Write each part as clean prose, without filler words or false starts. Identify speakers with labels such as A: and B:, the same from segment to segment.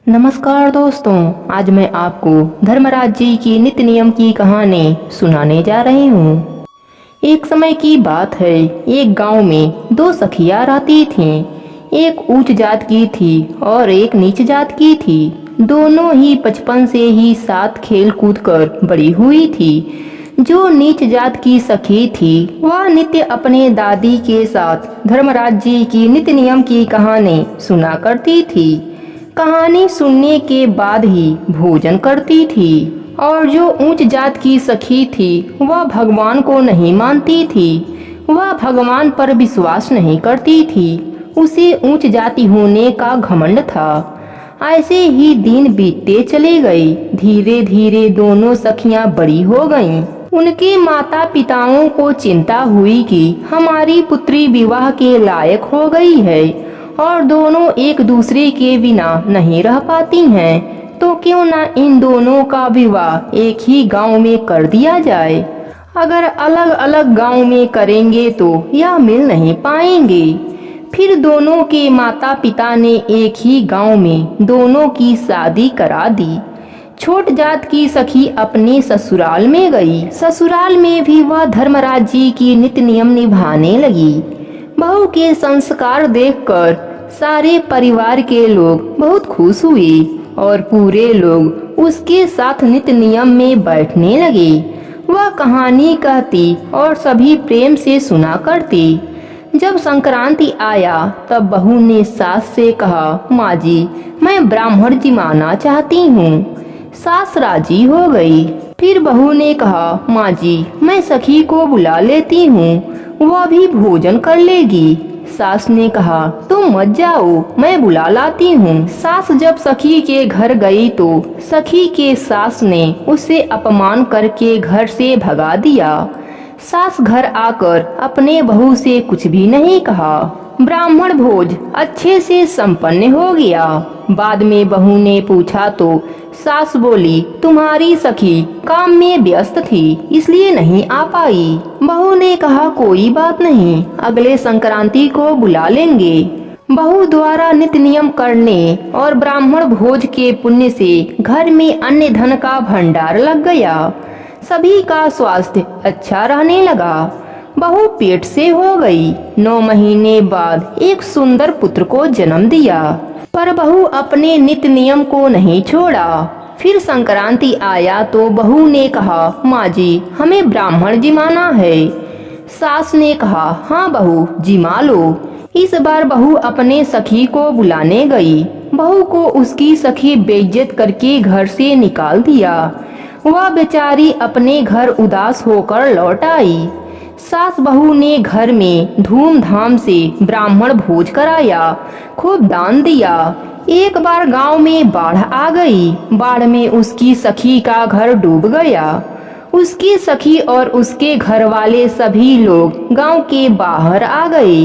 A: नमस्कार दोस्तों, आज मैं आपको धर्मराज जी की नित्य नियम की कहानी सुनाने जा रही हूँ। एक समय की बात है, एक गांव में दो सखियां रहती थीं। एक ऊंच जात की थी और एक नीच जात की थी। दोनों ही बचपन से ही साथ खेल कूद कर बड़ी हुई थी। जो नीच जात की सखी थी वह नित्य अपने दादी के साथ धर्मराज जी की नित्य नियम की कहानी सुना करती थी। कहानी सुनने के बाद ही भोजन करती थी। और जो ऊंच जात की सखी थी वह भगवान को नहीं मानती थी। वह भगवान पर विश्वास नहीं करती थी। उसे ऊंच जाति होने का घमंड था। ऐसे ही दिन बीतते चले गए। धीरे धीरे दोनों सखियां बड़ी हो गईं। उनके माता पिताओं को चिंता हुई कि हमारी पुत्री विवाह के लायक हो गई है और दोनों एक दूसरे के बिना नहीं रह पाती हैं, तो क्यों ना इन दोनों का विवाह एक ही गांव में कर दिया जाए। अगर अलग अलग गांव में करेंगे तो यह मिल नहीं पाएंगे। फिर दोनों के माता पिता ने एक ही गांव में दोनों की शादी करा दी। छोट जात की सखी अपने ससुराल में गई। ससुराल में भी वह धर्मराज जी की नित्य नियम निभाने लगी। बहू के संस्कार देखकर सारे परिवार के लोग बहुत खुश हुए और पूरे लोग उसके साथ नित्य नियम में बैठने लगे। वह कहानी कहती और सभी प्रेम से सुना करते। जब संक्रांति आया तब बहू ने सास से कहा, माँ जी, मैं ब्राह्मण जिमाना चाहती हूँ। सास राजी हो गई। फिर बहू ने कहा, माँ जी, मैं सखी को बुला लेती हूँ, वह भी भोजन कर लेगी। सास ने कहा, तुम मत जाओ, मैं बुला लाती हूँ। सास जब सखी के घर गई तो सखी के सास ने उसे अपमान करके घर से भगा दिया। सास घर आकर अपने बहू से कुछ भी नहीं कहा। ब्राह्मण भोज अच्छे से संपन्न हो गया। बाद में बहू ने पूछा तो सास बोली, तुम्हारी सखी काम में व्यस्त थी इसलिए नहीं आ पाई। बहू ने कहा, कोई बात नहीं, अगले संक्रांति को बुला लेंगे। बहू द्वारा नित्य नियम करने और ब्राह्मण भोज के पुण्य से घर में अन्न धन का भंडार लग गया। सभी का स्वास्थ्य अच्छा रहने लगा। बहू पेट से हो गई। 9 महीने बाद एक सुंदर पुत्र को जन्म दिया। पर बहू अपने नित्य नियम को नहीं छोड़ा। फिर संक्रांति आया तो बहू ने कहा, माँ जी, हमें ब्राह्मण जिमाना है। सास ने कहा, हाँ बहू, जिमा लो। इस बार बहू अपने सखी को बुलाने गई। बहू को उसकी सखी बेइज्जत करके घर से निकाल दिया। वह बेचारी अपने घर उदास होकर लौट आई। सास बहू ने घर में धूमधाम से ब्राह्मण भोज कराया, खूब दान दिया। एक बार गांव में बाढ़ आ गई। बाढ़ में उसकी सखी का घर डूब गया। उसकी सखी और उसके घर वाले सभी लोग गांव के बाहर आ गए।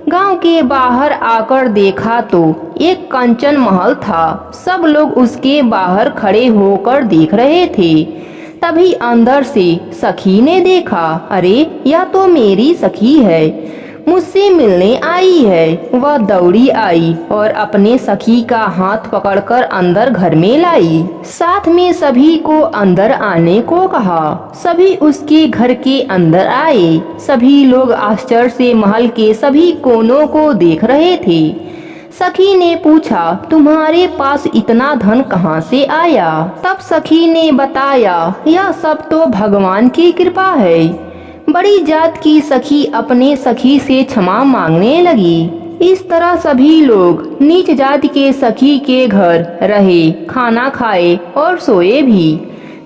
A: गांव के बाहर आकर देखा तो एक कंचन महल था। सब लोग उसके बाहर खड़े होकर देख रहे थे। तभी अंदर से सखी ने देखा, अरे यह तो मेरी सखी है, मुझसे मिलने आई है। वह दौड़ी आई और अपने सखी का हाथ पकड़कर अंदर घर में लाई। साथ में सभी को अंदर आने को कहा। सभी उसके घर के अंदर आए। सभी लोग आश्चर्य से महल के सभी कोनों को देख रहे थे। सखी ने पूछा, तुम्हारे पास इतना धन कहाँ से आया? तब सखी ने बताया, यह सब तो भगवान की कृपा है। बड़ी जात की सखी अपने सखी से क्षमा मांगने लगी। इस तरह सभी लोग नीच जात के सखी के घर रहे, खाना खाए और सोए भी।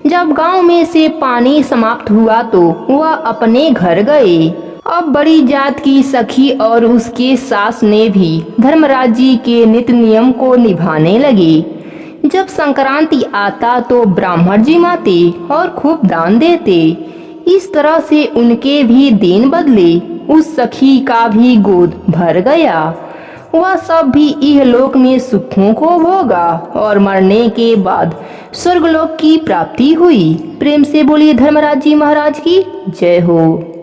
A: जब गांव में से पानी समाप्त हुआ तो वह अपने घर गए। अब बड़ी जात की सखी और उसके सास ने भी धर्मराज जी के नित्य नियम को निभाने लगे। जब संक्रांति आता तो ब्राह्मण जिमाते और खूब दान देते। इस तरह से उनके भी दिन बदले। उस सखी का भी गोद भर गया। वह सब भी इहलोक में सुखों को भोगा और मरने के बाद स्वर्गलोक की प्राप्ति हुई। प्रेम से बोलिए धर्मराज जी महाराज की जय हो।